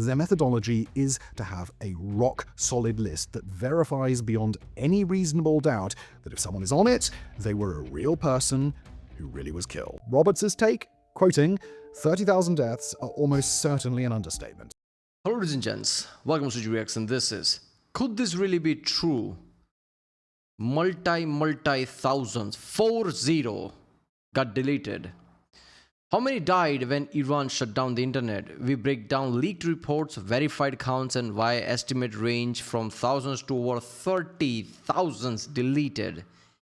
Their methodology is to have a rock-solid list that verifies beyond any reasonable doubt that if someone is on it, they were a real person who really was killed. Roberts' take, quoting, 30,000 deaths are almost certainly an understatement. Hello ladies and gents, welcome to Reacts, and this is, could this really be true? Thousands, 40 got deleted. How many died when Iran shut down the internet? We break down leaked reports, verified counts, and why estimate range from thousands to over 30,000 deleted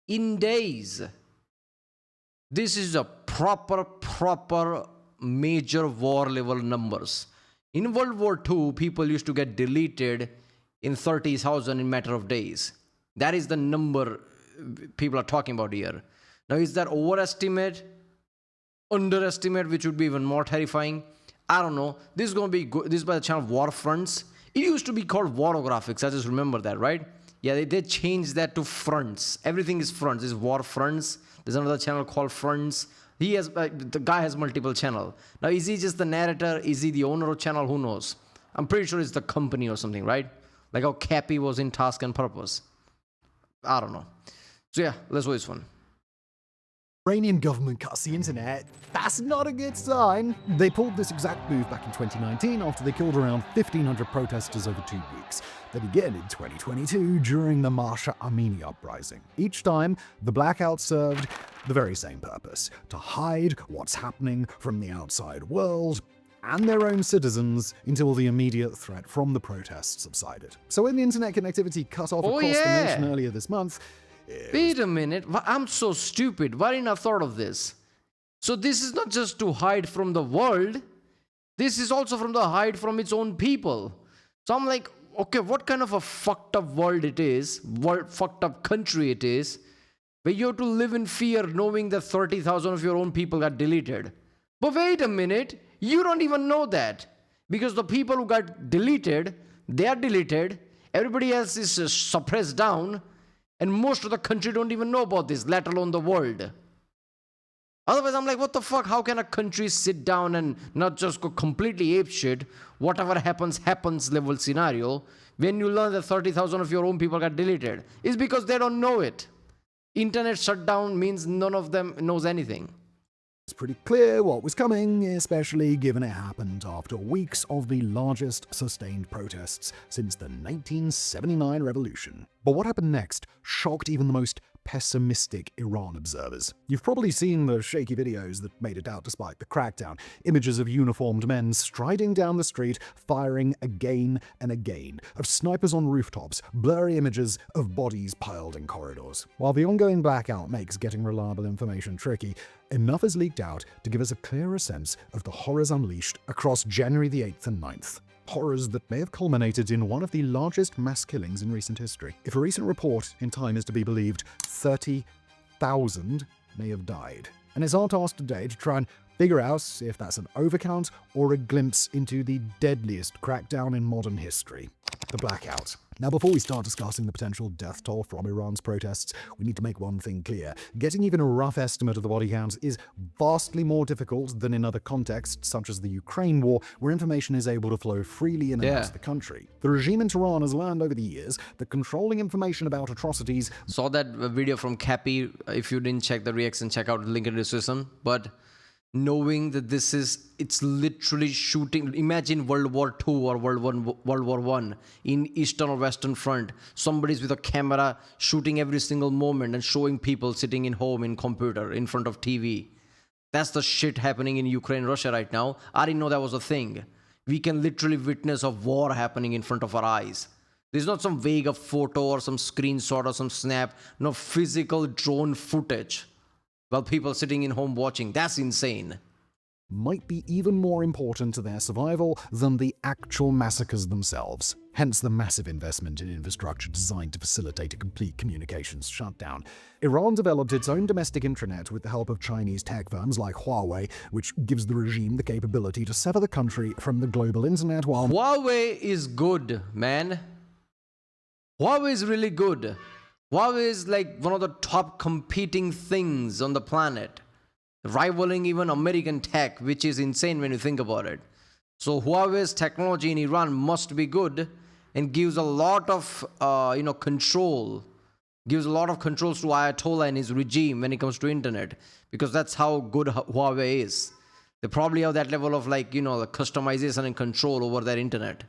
in days. This is a proper major war level numbers. In World War II, people used to get deleted in 30,000 in a matter of days. That is the number people are talking about here. Now, is that overestimate? Underestimate, which would be even more terrifying? I don't know. This is going to be good. This is by the channel War Fronts. It used to be called Warographics. I just remember that, right? Yeah, they changed that to Fronts. Everything is Fronts. This is War Fronts. There's another channel called Fronts. He has the guy has multiple channels. Now, is he just the narrator? Is he the owner of channel? Who knows? I'm pretty sure it's the company or something, right? Like how Cappy was in Task and Purpose. I don't know. So yeah, let's watch this one. Iranian government cuts the internet. That's not a good sign. They pulled this exact move back in 2019 after they killed around 1,500 protesters over 2 weeks. Then again in 2022 during the Masha Amini uprising. Each time, the blackout served the very same purpose: to hide what's happening from the outside world and their own citizens until the immediate threat from the protests subsided. So when the internet connectivity cut off across the nation earlier this month, wait a minute, I'm so stupid. Why didn't I thought of this? So this is not just to hide from the world. This is also from the hide from its own people. So I'm like, okay, what kind of a fucked up world it is, fucked up country it is, where you have to live in fear knowing that 30,000 of your own people got deleted. But wait a minute, you don't even know that. Because the people who got deleted, they are deleted. Everybody else is suppressed down. And most of the country don't even know about this, let alone the world. Otherwise, I'm like, what the fuck? How can a country sit down and not just go completely apeshit, whatever happens level scenario, when you learn that 30,000 of your own people got deleted? It's because they don't know it. Internet shutdown means none of them knows anything. It's pretty clear what was coming, especially given it happened after weeks of the largest sustained protests since the 1979 revolution. But what happened next shocked even the most pessimistic Iran observers. You've probably seen the shaky videos that made it out despite the crackdown. Images of uniformed men striding down the street, firing again and again, of snipers on rooftops, blurry images of bodies piled in corridors. While the ongoing blackout makes getting reliable information tricky, enough is leaked out to give us a clearer sense of the horrors unleashed across January the 8th and 9th. Horrors that may have culminated in one of the largest mass killings in recent history. If a recent report in Time is to be believed, 30,000 may have died. And it's our task today to try and figure out if that's an overcount or a glimpse into the deadliest crackdown in modern history, the blackout. Now, before we start discussing the potential death toll from Iran's protests, we need to make one thing clear. Getting even a rough estimate of the body counts is vastly more difficult than in other contexts, such as the Ukraine war, where information is able to flow freely in and out of the country. The regime in Tehran has learned over the years that controlling information about atrocities... Saw that video from Cappy. If you didn't check the reaction, check out the link in the description. But knowing that it's literally shooting. Imagine World War II or World War I in Eastern or Western Front. Somebody's with a camera shooting every single moment and showing people sitting in home in computer in front of TV. That's the shit happening in Ukraine, Russia right now. I didn't know that was a thing. We can literally witness a war happening in front of our eyes. There's not some vague photo or some screenshot or some snap. No physical drone footage. While people sitting in home watching. That's insane. Might be even more important to their survival than the actual massacres themselves. Hence the massive investment in infrastructure designed to facilitate a complete communications shutdown. Iran developed its own domestic intranet with the help of Chinese tech firms like Huawei, which gives the regime the capability to sever the country from the global internet while... Huawei is good, man. Huawei is really good. Huawei is like one of the top competing things on the planet, rivaling even American tech, which is insane when you think about it. So Huawei's technology in Iran must be good and gives a lot of control, gives a lot of controls to Ayatollah and his regime when it comes to internet, because that's how good Huawei is. They probably have that level of the customization and control over their internet.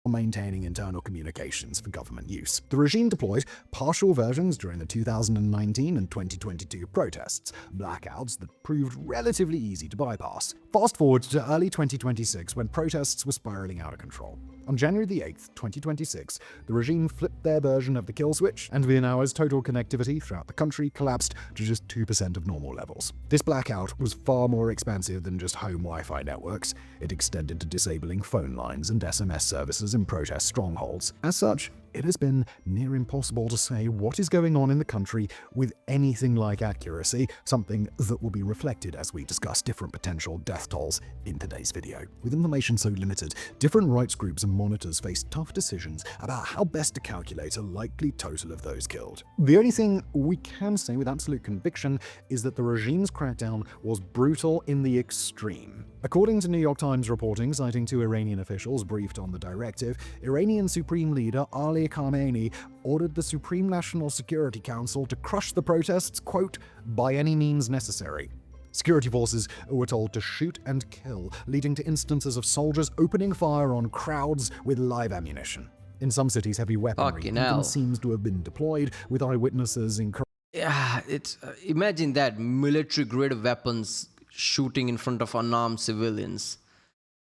Maintaining internal communications for government use. The regime deployed partial versions during the 2019 and 2022 protests, blackouts that proved relatively easy to bypass. Fast forward to early 2026 when protests were spiraling out of control. On January the 8th, 2026, the regime flipped their version of the kill switch, and within hours, total connectivity throughout the country collapsed to just 2% of normal levels. This blackout was far more expansive than just home Wi-Fi networks. It extended to disabling phone lines and SMS services in protest strongholds. As such, it has been near impossible to say what is going on in the country with anything like accuracy, something that will be reflected as we discuss different potential death tolls in today's video. With information so limited, different rights groups and monitors face tough decisions about how best to calculate a likely total of those killed. The only thing we can say with absolute conviction is that the regime's crackdown was brutal in the extreme. According to New York Times reporting, citing two Iranian officials briefed on the directive, Iranian Supreme Leader Ali Khamenei ordered the Supreme National Security Council to crush the protests, quote, by any means necessary. Security forces were told to shoot and kill, leading to instances of soldiers opening fire on crowds with live ammunition. In some cities, heavy weaponry even seems to have been deployed, with eyewitnesses encouraging. Yeah, it's imagine that military-grade weapons shooting in front of unarmed civilians.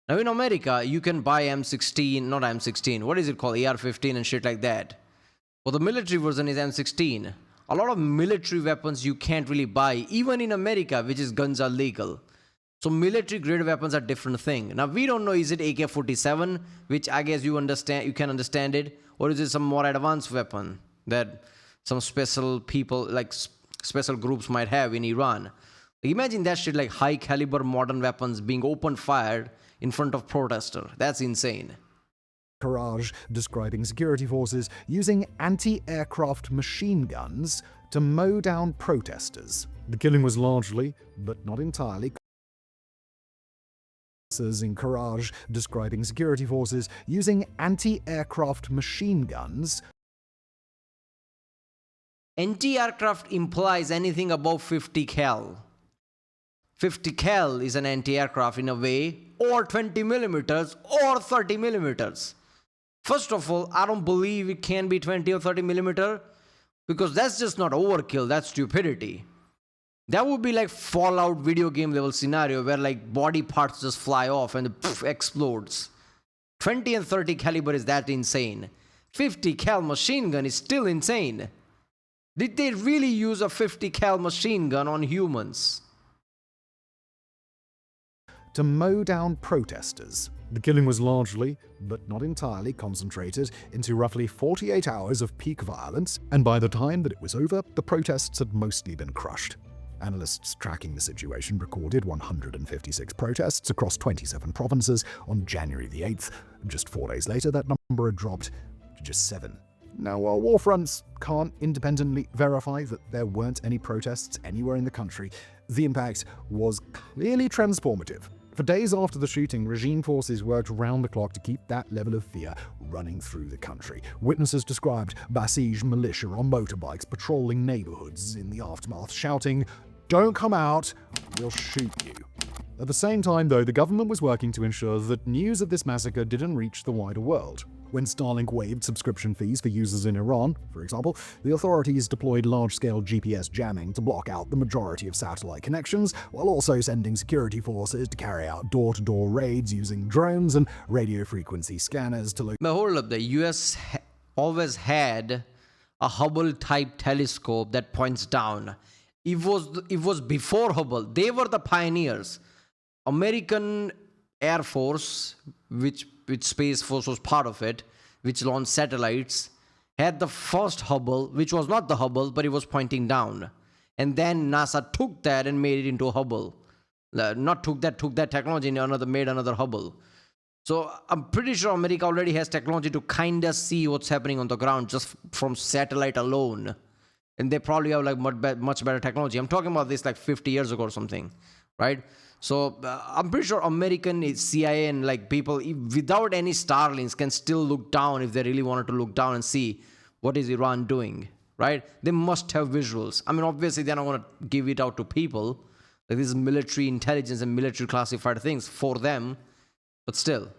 Now in America, you can buy M16, not M16, what is it called, AR-15 and shit like that. Well, the military version is M16. A lot of military weapons you can't really buy, even in America, which is guns are legal. So military-grade weapons are different thing. Now we don't know, is it AK-47, which I guess you can understand it, or is it some more advanced weapon that some special people, like special groups might have in Iran. Imagine that shit, like high caliber modern weapons being open fired in front of protesters. That's insane. Courage describing security forces using anti-aircraft machine guns to mow down protesters. The killing was largely, but not entirely, in Courage describing security forces using anti-aircraft machine guns. Anti-aircraft implies anything above 50 cal. 50 cal is an anti-aircraft in a way, or 20 millimeters, or 30 millimeters. First of all, I don't believe it can be 20 or 30 millimeter, because that's just not overkill, that's stupidity. That would be like Fallout video game level scenario where like body parts just fly off and explodes. 20 and 30 caliber is that insane. 50 cal machine gun is still insane. Did they really use a 50 cal machine gun on humans? To mow down protesters. The killing was largely, but not entirely, concentrated into roughly 48 hours of peak violence, and by the time that it was over, the protests had mostly been crushed. Analysts tracking the situation recorded 156 protests across 27 provinces on January the 8th. Just 4 days later, that number had dropped to just 7. Now, while war fronts can't independently verify that there weren't any protests anywhere in the country, the impact was clearly transformative. For days after the shooting, regime forces worked round the clock to keep that level of fear running through the country. Witnesses described Basij militia on motorbikes patrolling neighborhoods in the aftermath, shouting, "Don't come out, we'll shoot you." At the same time, though, the government was working to ensure that news of this massacre didn't reach the wider world. When Starlink waived subscription fees for users in Iran, for example, the authorities deployed large-scale GPS jamming to block out the majority of satellite connections, while also sending security forces to carry out door-to-door raids using drones and radio frequency scanners to locate. But hold up, the US always had a Hubble-type telescope that points down. It was before Hubble. They were the pioneers. American Air Force, which Space Force was part of it, which launched satellites, had the first Hubble, which was not the Hubble, but it was pointing down. And then NASA took that and made it into a Hubble. Took that technology and made another Hubble. So I'm pretty sure America already has technology to kind of see what's happening on the ground just from satellite alone. And they probably have like much better technology. I'm talking about this like 50 years ago or something. right? So I'm pretty sure American CIA and like people without any Starlinks can still look down if they really wanted to look down and see what is Iran doing, right? They must have visuals. I mean, obviously they're not going to give it out to people. Like this is military intelligence and military classified things for them, but still.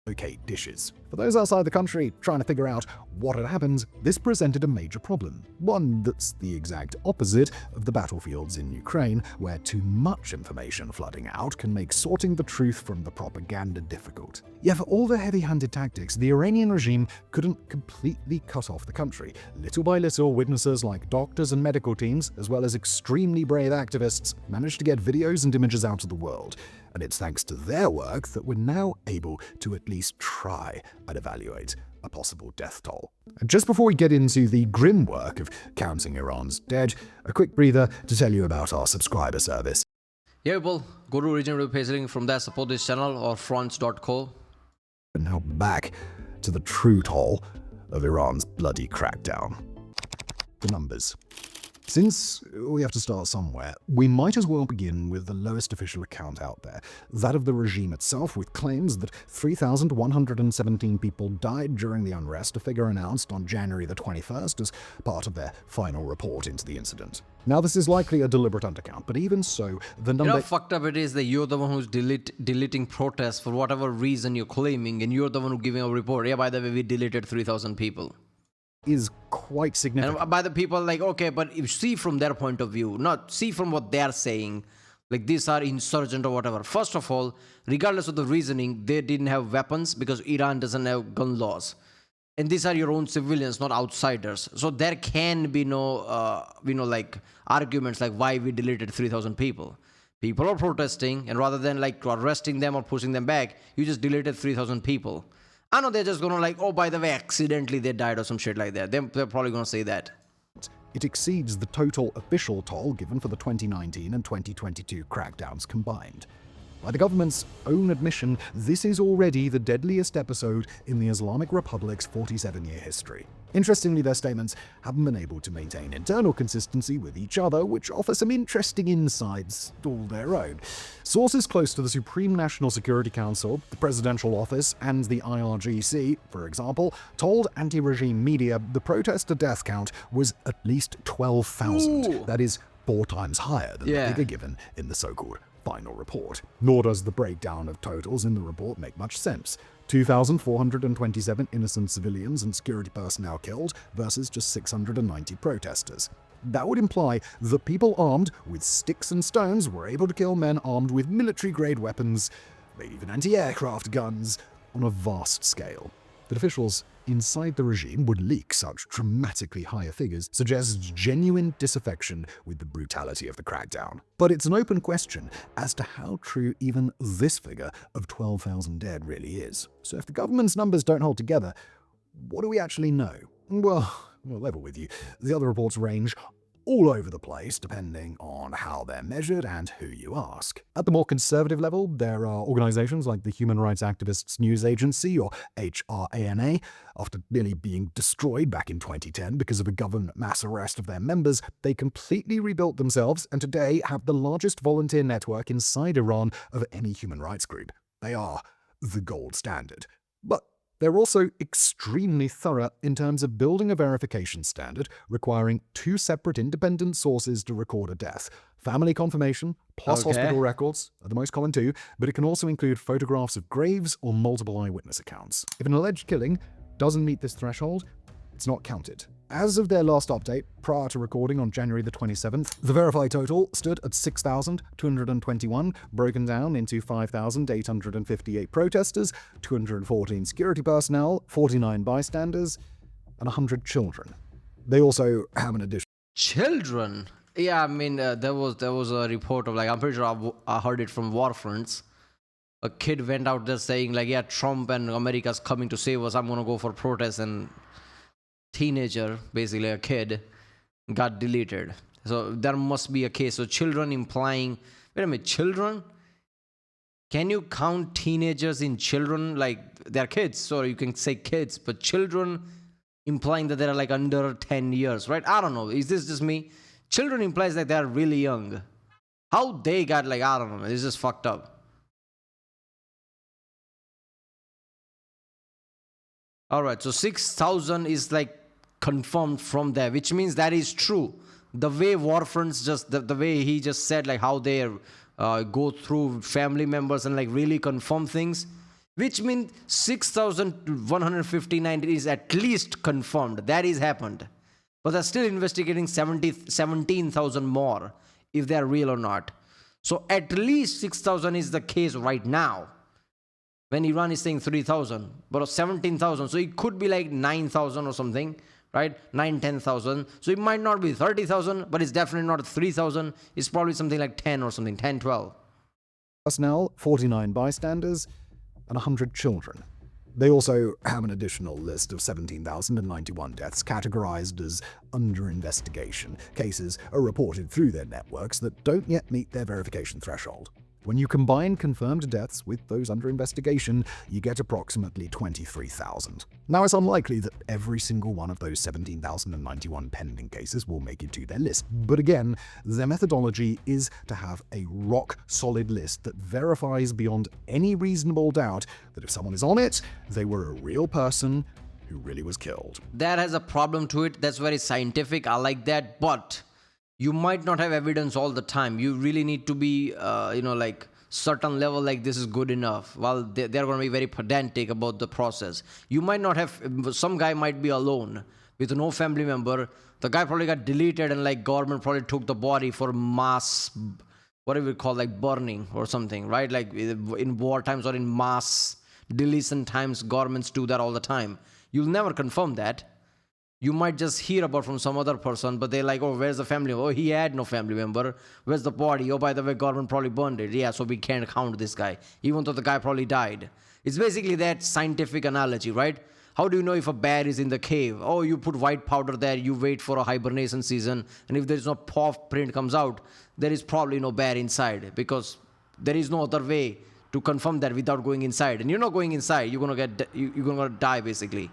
Okay, dishes. For those outside the country trying to figure out what had happened, this presented a major problem. One that's the exact opposite of the battlefields in Ukraine, where too much information flooding out can make sorting the truth from the propaganda difficult. Yet for all their heavy-handed tactics, the Iranian regime couldn't completely cut off the country. Little by little, witnesses like doctors and medical teams, as well as extremely brave activists, managed to get videos and images out of the world. And it's thanks to their work that we're now able to at least try and evaluate a possible death toll. And just before we get into the grim work of counting Iran's dead, a quick breather to tell you about our subscriber service. Yeah, people, go to original page link from there, support this channel or fronts.co. And now back to the true toll of Iran's bloody crackdown. The numbers. Since we have to start somewhere, we might as well begin with the lowest official account out there, that of the regime itself, with claims that 3,117 people died during the unrest, a figure announced on January the 21st as part of their final report into the incident. Now, this is likely a deliberate undercount, but even so, the number... You know how fucked up it is that you're the one who's deleting protests for whatever reason you're claiming, and you're the one who's giving a report. Yeah, by the way, we deleted 3,000 people. Is quite significant. And by the people, like, okay, but if you see from their point of view, not see from what they're saying, like these are insurgent or whatever. First of all, regardless of the reasoning, they didn't have weapons because Iran doesn't have gun laws. And these are your own civilians, not outsiders. So there can be no, like arguments like why we deleted 3,000 people. People are protesting, and rather than like arresting them or pushing them back, you just deleted 3,000 people. I know they're just gonna like, oh, by the way, accidentally they died or some shit like that. They're probably gonna say that. It exceeds the total official toll given for the 2019 and 2022 crackdowns combined. By the government's own admission, this is already the deadliest episode in the Islamic Republic's 47-year history. Interestingly, their statements haven't been able to maintain internal consistency with each other, which offers some interesting insights all their own. Sources close to the Supreme National Security Council, the Presidential Office, and the IRGC, for example, told anti-regime media the protester death count was at least 12,000. That is 4 times higher than the figure given in the so-called final report. Nor does the breakdown of totals in the report make much sense. 2,427 innocent civilians and security personnel killed versus just 690 protesters. That would imply that people armed with sticks and stones were able to kill men armed with military-grade weapons, maybe even anti-aircraft guns, on a vast scale. That officials inside the regime would leak such dramatically higher figures suggests genuine disaffection with the brutality of the crackdown. But it's an open question as to how true even this figure of 12,000 dead really is. So if the government's numbers don't hold together, what do we actually know? Well, we'll level with you. The other reports range all over the place, depending on how they're measured and who you ask. At the more conservative level, there are organizations like the Human Rights Activists News Agency, or HRANA. After nearly being destroyed back in 2010 because of a government mass arrest of their members, they completely rebuilt themselves and today have the largest volunteer network inside Iran of any human rights group. They are the gold standard. But they're also extremely thorough in terms of building a verification standard requiring 2 separate independent sources to record a death. Family confirmation plus hospital records are the most common too, but it can also include photographs of graves or multiple eyewitness accounts. If an alleged killing doesn't meet this threshold, it's not counted. As of their last update, prior to recording on January the 27th, the verified total stood at 6,221, broken down into 5,858 protesters, 214 security personnel, 49 bystanders, and 100 children. They also have an additional... Children? Yeah, I mean, there was a report of, like, I'm pretty sure I heard it from Warfronts. A kid went out there saying, like, yeah, Trump and America's coming to save us, I'm gonna go for protests, and teenager, basically a kid, got deleted. So there must be a case. So children implying, wait a minute, children? Can you count teenagers in children? Like they're kids, so you can say kids, but children implying that they're like under 10 years, right? I don't know. Is this just me? Children implies that they're really young. How they got, like, I don't know, it's just fucked up. Alright, so 6,000 is like confirmed from there, which means that is true. The way Warfronts just, the way he just said, like how they go through family members and like really confirm things, which means 6,159 is at least confirmed. That is happened. But they're still investigating 17,000 more if they're real or not. So at least 6,000 is the case right now. When Iran is saying 3,000, but 17,000, so it could be like 9,000 or something, right? 10,000. So it might not be 30,000, but it's definitely not 3,000. It's probably something like 10 or something, 10, 12. Personnel, 49 bystanders, and 100 children. They also have an additional list of 17,091 deaths categorized as under investigation. Cases are reported through their networks that don't yet meet their verification threshold. When you combine confirmed deaths with those under investigation, you get approximately 23,000. Now, it's unlikely that every single one of those 17,091 pending cases will make it to their list. But again, their methodology is to have a rock-solid list that verifies beyond any reasonable doubt that if someone is on it, they were a real person who really was killed. That has a problem to it. That's very scientific. I like that. But you might not have evidence all the time. You really need to be, like certain level, like this is good enough. While they're going to be very pedantic about the process. You might not have, some guy might be alone with no family member. The guy probably got deleted and like government probably took the body for mass, whatever we call like burning or something, right? Like in war times or in mass deletion times, governments do that all the time. You'll never confirm that. You might just hear about from some other person, but they're like, oh, where's the family? Oh, he had no family member. Where's the body? Oh, by the way, government probably burned it. Yeah, so we can't count this guy, even though the guy probably died. It's basically that scientific analogy, right? How do you know if a bear is in the cave? Oh, you put white powder there, you wait for a hibernation season, and if there's no paw print comes out, there is probably no bear inside, because there is no other way to confirm that without going inside. And you're not going inside, you're gonna die, basically.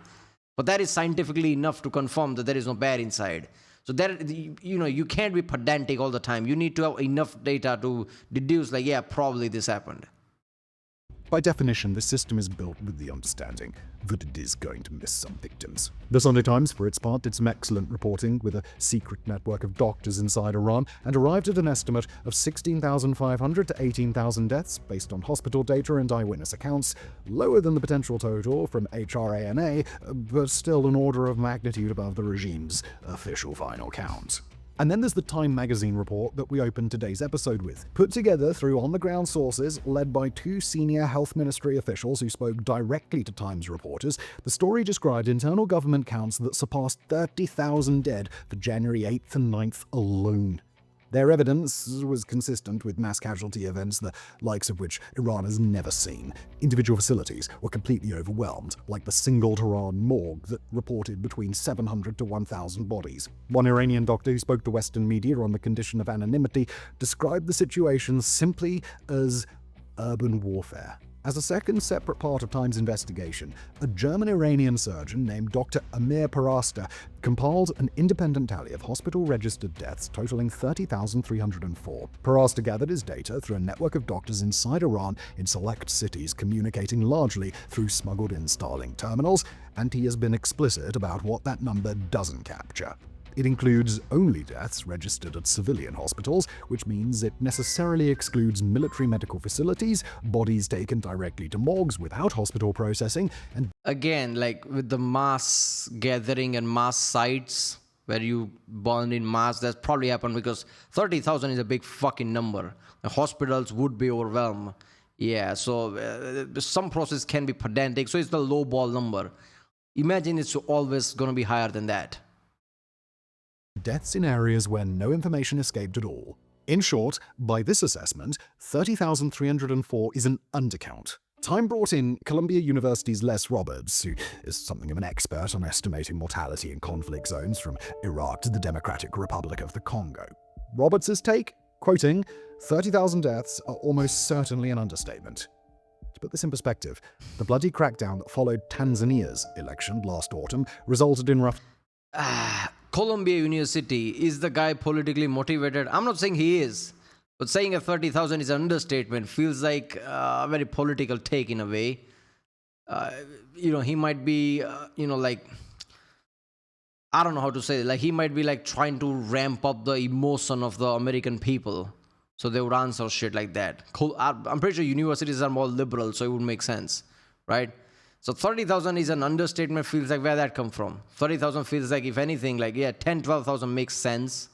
But that is scientifically enough to confirm that there is no bear inside. So that, you can't be pedantic all the time. You need to have enough data to deduce, like, yeah, probably this happened. By definition, this system is built with the understanding that it is going to miss some victims. The Sunday Times, for its part, did some excellent reporting with a secret network of doctors inside Iran and arrived at an estimate of 16,500 to 18,000 deaths based on hospital data and eyewitness accounts, lower than the potential total from HRANA, but still an order of magnitude above the regime's official final count. And then there's the Time magazine report that we opened today's episode with, put together through on-the-ground sources led by two senior health ministry officials who spoke directly to Times reporters. The story described internal government counts that surpassed 30,000 dead for January 8th and 9th alone. Their evidence was consistent with mass casualty events, the likes of which Iran has never seen. Individual facilities were completely overwhelmed, like the single Tehran morgue that reported between 700 to 1,000 bodies. One Iranian doctor who spoke to Western media on the condition of anonymity described the situation simply as urban warfare. As a second separate part of Time's investigation, a German-Iranian surgeon named Dr. Amir Parasta compiled an independent tally of hospital-registered deaths totaling 30,304. Parasta gathered his data through a network of doctors inside Iran in select cities, communicating largely through smuggled-in Starlink terminals, and he has been explicit about what that number doesn't capture. It includes only deaths registered at civilian hospitals, which means it necessarily excludes military medical facilities, bodies taken directly to morgues without hospital processing, and Again, like with the mass gathering and mass sites where you burn in mass, that's probably happened because 30,000 is a big fucking number. The hospitals would be overwhelmed. Yeah, so some process can be pedantic, so it's the low ball number. Imagine it's always going to be higher than that. deaths in areas where no information escaped at all. In short, by this assessment, 30,304 is an undercount. Time brought in Columbia University's Les Roberts, who is something of an expert on estimating mortality in conflict zones from Iraq to the Democratic Republic of the Congo. Roberts' take, quoting, 30,000 deaths are almost certainly an understatement. To put this in perspective, the bloody crackdown that followed Tanzania's election last autumn resulted in rough... Columbia University, is the guy politically motivated? I'm not saying he is, But saying a 30,000 is an understatement feels like a very political take in a way. He might be, like, I don't know how to say it. Like, he might be like trying to ramp up the emotion of the American people. So they would answer shit like that. Cool. I'm pretty sure universities are more liberal, so it would make sense, right? So 30,000 is an understatement, feels like where that come from. 30,000 feels like, if anything, like, yeah, 10, 12,000 makes sense,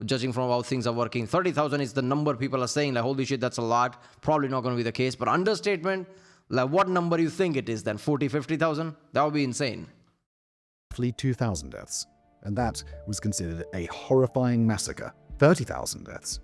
judging from how things are working. 30,000 is the number people are saying, like, holy shit, that's a lot. Probably not going to be the case. But understatement, like, what number you think it is then? 40, 50,000? That would be insane. Roughly 2,000 deaths, and that was considered a horrifying massacre. 30,000 deaths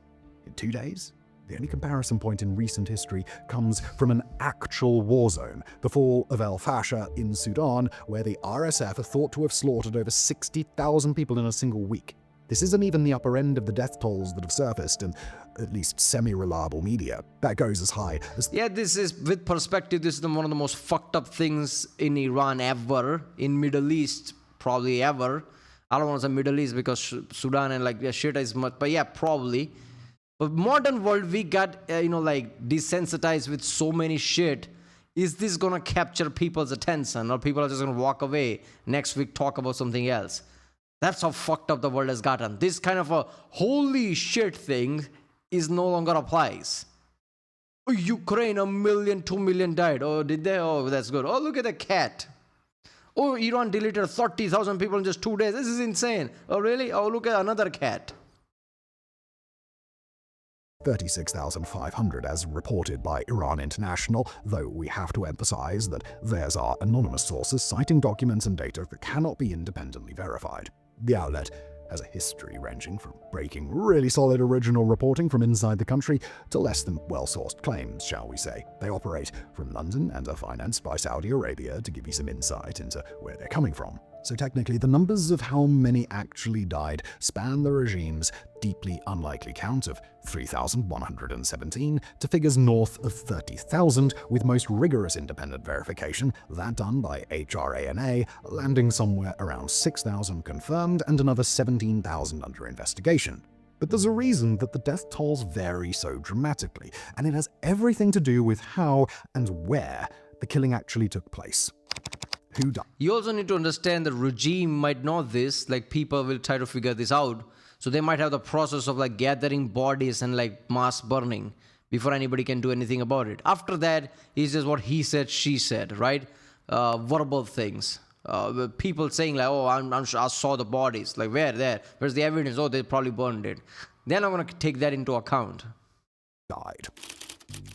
in 2 days? The only comparison point in recent history comes from an actual war zone, the fall of El Fasher in Sudan, where the RSF are thought to have slaughtered over 60,000 people in a single week. This isn't even the upper end of the death tolls that have surfaced in at least semi-reliable media. That goes as high as... Yeah, this is, with perspective, this is one of the most fucked up things in Iran ever, in Middle East probably ever. I don't want to say Middle East because Sudan and like shit is much, but yeah, probably. But modern world, we got, like desensitized with so many shit. Is this going to capture people's attention, or people are just going to walk away next week, talk about something else? That's how fucked up the world has gotten. This kind of a holy shit thing is no longer applies. Oh, Ukraine, 1 million, 2 million died. Oh, did they? Oh, that's good. Oh, look at the cat. Oh, Iran deleted 30,000 people in just 2 days. This is insane. Oh, really? Oh, look at another cat. 36,500 as reported by Iran International, though we have to emphasize that theirs are anonymous sources citing documents and data that cannot be independently verified. The outlet has a history ranging from breaking really solid original reporting from inside the country to less than well-sourced claims, shall we say. They operate from London and are financed by Saudi Arabia to give you some insight into where they're coming from. So technically, the numbers of how many actually died span the regime's deeply unlikely count of 3,117 to figures north of 30,000, with most rigorous independent verification, that done by HRANA, landing somewhere around 6,000 confirmed and another 17,000 under investigation. But there's a reason that the death tolls vary so dramatically, and it has everything to do with how and where the killing actually took place. Who died? You also need to understand the regime might know this, like people will try to figure this out. So they might have the process of like gathering bodies and like mass burning before anybody can do anything about it. After that, it's just what he said, she said, right? Verbal things. People saying like, oh, I'm sure I saw the bodies. Like, where? There. Where's the evidence? Oh, they probably burned it. They're not going to take that into account. Died.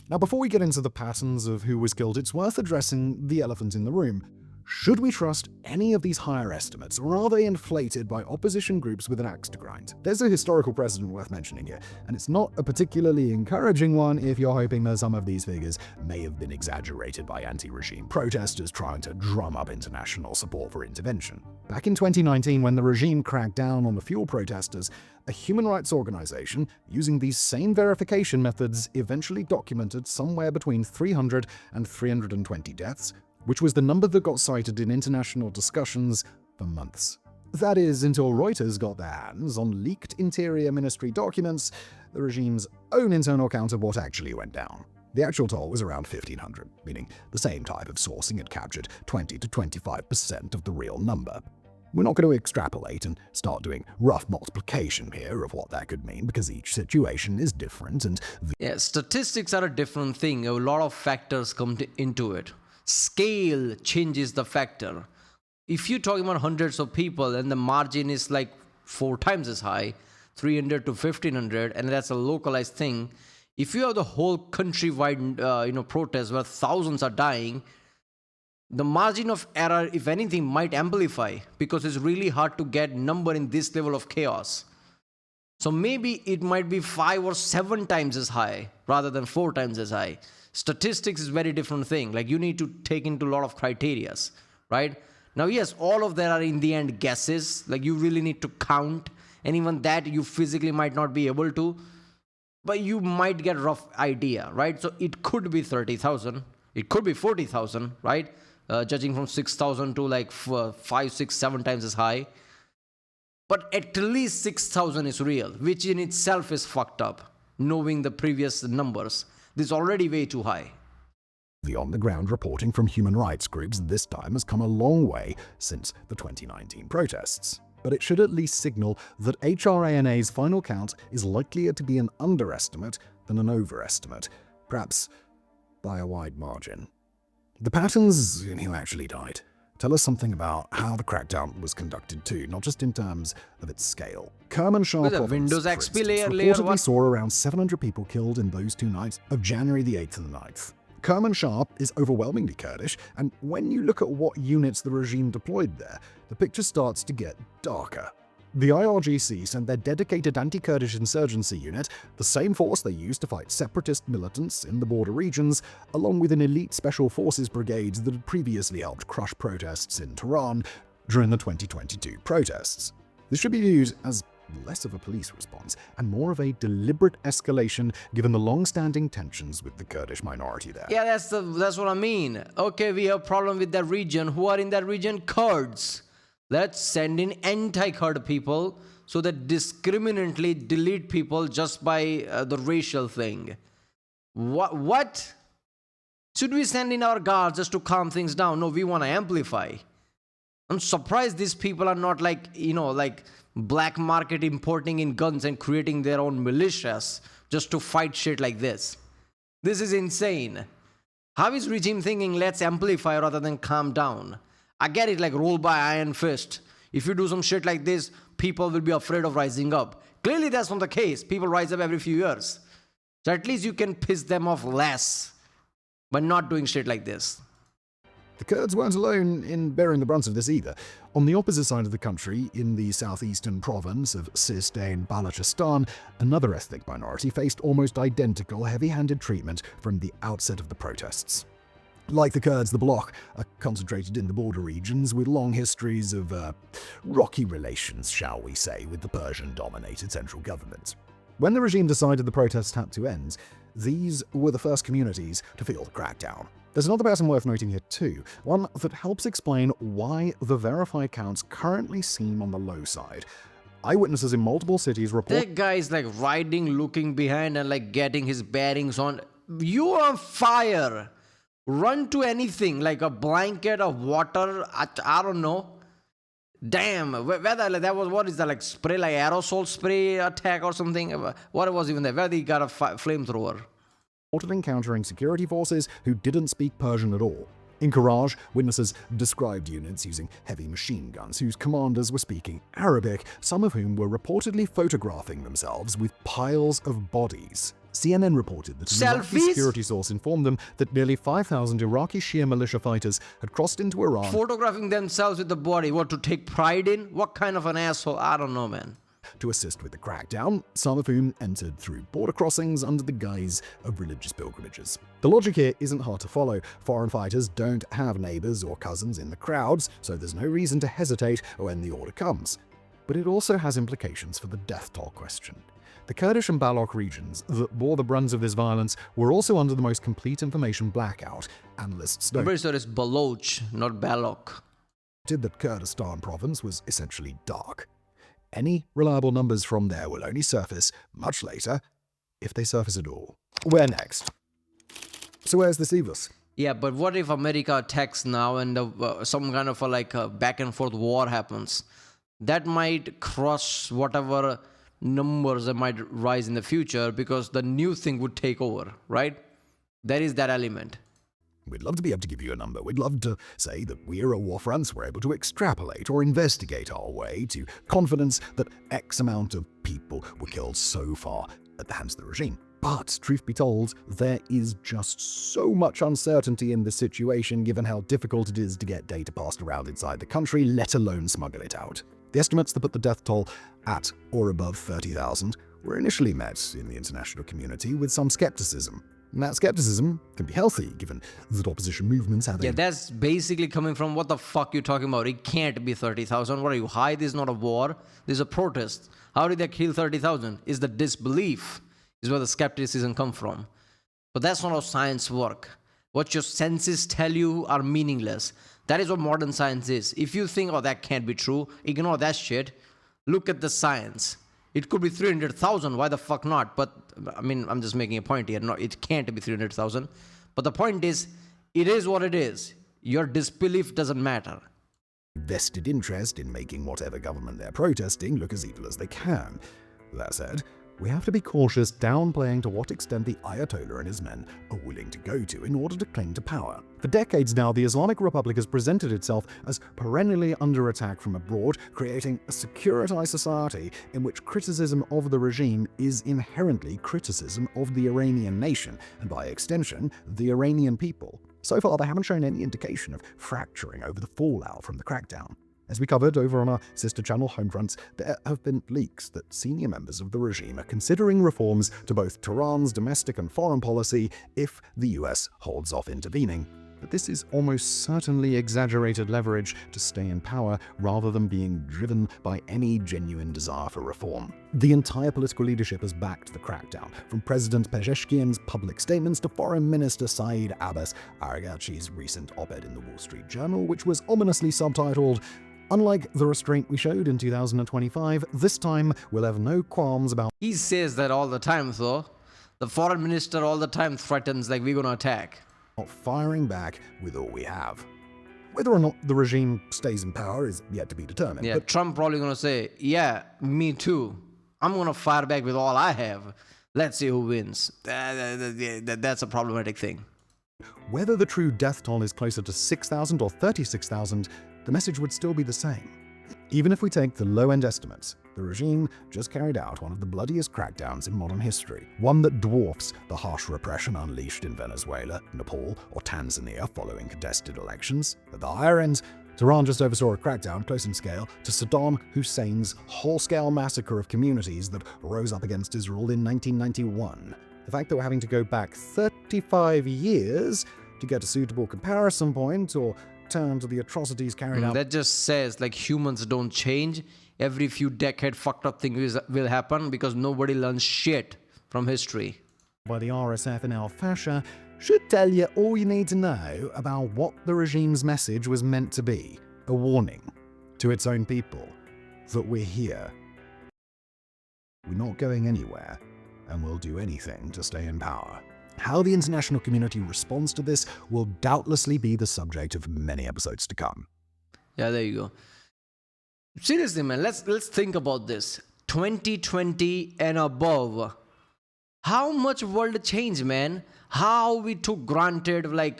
Now, before we get into the patterns of who was killed, it's worth addressing the elephant in the room. Should we trust any of these higher estimates, or are they inflated by opposition groups with an axe to grind? There's a historical precedent worth mentioning here, and it's not a particularly encouraging one if you're hoping that some of these figures may have been exaggerated by anti-regime protesters trying to drum up international support for intervention. Back in 2019, when the regime cracked down on the fuel protesters, a human rights organization using these same verification methods eventually documented somewhere between 300 and 320 deaths, which was the number that got cited in international discussions for months. That is, until Reuters got their hands on leaked Interior Ministry documents, the regime's own internal count of what actually went down. The actual toll was around 1,500, meaning the same type of sourcing had captured 20 to 25% of the real number. We're not going to extrapolate and start doing rough multiplication here of what that could mean, because each situation is different and... Yeah, statistics are a different thing. A lot of factors come into it. Scale changes the factor. If you're talking about hundreds of people and the margin is like 4 times as high, 300 to 1,500, and that's a localized thing, if you have the whole countrywide protest where thousands are dying, the margin of error, if anything, might amplify because it's really hard to get number in this level of chaos. So maybe it might be 5 or 7 times as high rather than 4 times as high. Statistics is a very different thing. Like, you need to take into a lot of criterias, right? Now, yes, all of that are in the end guesses. Like, you really need to count, and even that you physically might not be able to, but you might get a rough idea, right? So it could be 30,000, it could be 40,000, right? Judging from 6,000 to like 5, 6, 7 times as high. But at least 6,000 is real, which in itself is fucked up. knowing the previous numbers. This is already way too high. The on-the-ground reporting from human rights groups this time has come a long way since the 2019 protests. But it should at least signal that HRANA's final count is likelier to be an underestimate than an overestimate, perhaps by a wide margin. The patterns in who actually died tell us something about how the crackdown was conducted too, not just in terms of its scale. Kermanshah With a province, Windows for XP instance, layer reportedly what? saw around 700 people killed in those 2 nights of January the 8th and the 9th. Kermanshah is overwhelmingly Kurdish, and when you look at what units the regime deployed there, the picture starts to get darker. The IRGC sent their dedicated anti-Kurdish insurgency unit, the same force they used to fight separatist militants in the border regions, along with an elite special forces brigade that had previously helped crush protests in Tehran during the 2022 protests. This should be viewed as less of a police response and more of a deliberate escalation given the long-standing tensions with the Kurdish minority there. Yeah, that's what I mean. Okay, we have a problem with that region. Who are in that region? Kurds. Let's send in anti-Kurd people so that discriminately delete people just by the racial thing. What? Should we send in our guards just to calm things down? No, we want to amplify. I'm surprised these people are not like black market importing in guns and creating their own militias just to fight shit like this. This is insane. How is regime thinking let's amplify rather than calm down? I get it, like rule by iron fist. If you do some shit like this, people will be afraid of rising up. Clearly that's not the case. People rise up every few years. So at least you can piss them off less by not doing shit like this. The Kurds weren't alone in bearing the brunt of this either. On the opposite side of the country, in the southeastern province of Sistan Balochistan, another ethnic minority faced almost identical heavy-handed treatment from the outset of the protests. Like the Kurds, the bloc are concentrated in the border regions with long histories of rocky relations, shall we say, with the Persian-dominated central government. When the regime decided the protests had to end, these were the first communities to feel the crackdown. There's another pattern worth noting here too, one that helps explain why the verified counts currently seem on the low side. Eyewitnesses in multiple cities report That guy is like riding, looking behind and like getting his bearings on. You are on fire. Run to anything, like a blanket of water, I don't know. Damn, that was, what is that, like spray, like aerosol spray attack or something? What was even there? Where they got a flamethrower? reported encountering security forces who didn't speak Persian at all. In Karaj, witnesses described units using heavy machine guns whose commanders were speaking Arabic, some of whom were reportedly photographing themselves with piles of bodies. CNN reported that an Iraqi security source informed them that nearly 5,000 Iraqi Shia militia fighters had crossed into Iran. Photographing themselves with the body, what, to take pride in? What kind of an asshole? I don't know, man. To assist with the crackdown, some of whom entered through border crossings under the guise of religious pilgrimages. The logic here isn't hard to follow. Foreign fighters don't have neighbors or cousins in the crowds, so there's no reason to hesitate when the order comes. But it also has implications for the death toll question. The Kurdish and Baloch regions that bore the brunt of this violence were also under the most complete information blackout. Analysts I'm pretty sure it's Baloch, not Baloch. noted that Kurdistan province was essentially dark. Any reliable numbers from there will only surface much later, if they surface at all. Where next? So where's this leave us? Yeah, but what if America attacks now and some kind of a back and forth war happens? That might crush whatever numbers that might rise in the future because the new thing would take over, right? There is that element. We'd love to be able to give you a number. We'd love to say that we're a war fronts. We're able to extrapolate or investigate our way to confidence that X amount of people were killed so far at the hands of the regime. But, truth be told, there is just so much uncertainty in this situation given how difficult it is to get data passed around inside the country, let alone smuggle it out. The estimates that put the death toll at or above 30,000 were initially met in the international community with some skepticism. And that skepticism can be healthy, given that opposition movements have... Yeah, that's basically coming from what the fuck you talking about. It can't be 30,000. What are you, high? This is not a war. This is a protest. How did they kill 30,000? Is the disbelief is where the skepticism come from. But that's not how science work. What your senses tell you are meaningless. That is what modern science is. If you think, oh, that can't be true, ignore that shit. Look at the science. It could be 300,000. Why the fuck not? But I mean, I'm just making a point here. No, it can't be 300,000. But the point is, it is what it is. Your disbelief doesn't matter. Vested interest in making whatever government they're protesting look as evil as they can. That said, we have to be cautious downplaying to what extent the Ayatollah and his men are willing to go to in order to cling to power. For decades now, the Islamic Republic has presented itself as perennially under attack from abroad, creating a securitized society in which criticism of the regime is inherently criticism of the Iranian nation, and by extension, the Iranian people. So far, they haven't shown any indication of fracturing over the fallout from the crackdown. As we covered over on our sister channel Homefronts, there have been leaks that senior members of the regime are considering reforms to both Tehran's domestic and foreign policy if the US holds off intervening. But this is almost certainly exaggerated leverage to stay in power rather than being driven by any genuine desire for reform. The entire political leadership has backed the crackdown, from President Pezeshkian's public statements to Foreign Minister Saeed Abbas Araghchi's recent op-ed in the Wall Street Journal, which was ominously subtitled, "Unlike the restraint we showed in 2025, this time we'll have no qualms about..." He says that all the time, though. The foreign minister all the time threatens like we're gonna attack. Firing back with all we have. Whether or not the regime stays in power is yet to be determined. Yeah, But Trump probably gonna say, yeah, me too. I'm gonna fire back with all I have. Let's see who wins. That's a problematic thing. whether the true death toll is closer to 6,000 or 36,000, the message would still be the same. Even if we take the low-end estimates, the regime just carried out one of the bloodiest crackdowns in modern history, one that dwarfs the harsh repression unleashed in Venezuela, Nepal, or Tanzania following contested elections. At the higher end, Tehran just oversaw a crackdown close in scale to Saddam Hussein's whole-scale massacre of communities that rose up against Israel in 1991. The fact that we're having to go back 35 years to get a suitable comparison point or turn to the atrocities carried out. That just says like humans don't change. Every few decades fucked up things will happen because nobody learns shit from history. By the RSF and al-Fasha should tell you all you need to know about what the regime's message was meant to be. A warning to its own people that we're here. We're not going anywhere, and we'll do anything to stay in power. How the international community responds to this will doubtlessly be the subject of many episodes to come. Yeah, there you go. Seriously, man, let's think about this. 2020 and above. How much world changed, man? How we took granted, like,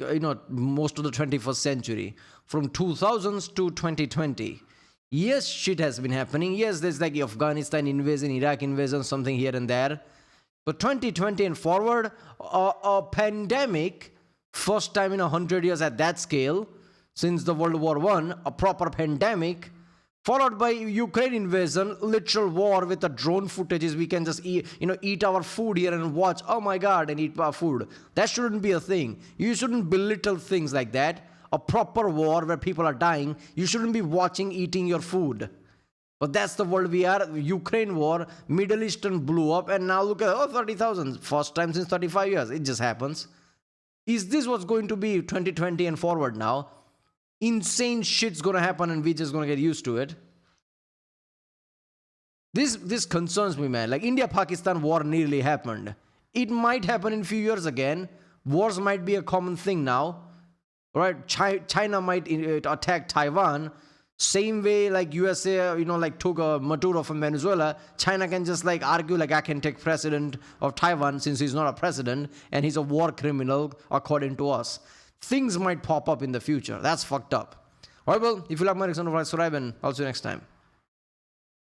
most of the 21st century. From 2000s to 2020. Yes, shit has been happening. Yes, there's like Afghanistan invasion, Iraq invasion, something here and there. But 2020 and forward, a pandemic, first time in 100 years at that scale, since the World War I, a proper pandemic, followed by Ukraine invasion, literal war with the drone footages. We can just eat our food here and watch, oh my God, and eat our food. That shouldn't be a thing. You shouldn't belittle things like that. A proper war where people are dying, you shouldn't be watching, eating your food. But that's the world we are. Ukraine war, Middle Eastern blew up, and now look at 30,000. First time since 35 years. It just happens. Is this what's going to be 2020 and forward now? Insane shit's gonna happen, and we're just gonna get used to it. This concerns me, man. Like India-Pakistan war nearly happened. It might happen in a few years again. Wars might be a common thing now. Right? China might attack Taiwan. Same way like USA, took Maduro from Venezuela, China can just argue I can take president of Taiwan since he's not a president and he's a war criminal according to us. Things might pop up in the future. That's fucked up. Alright, well, if you like my reaction, subscribe and I'll see you next time.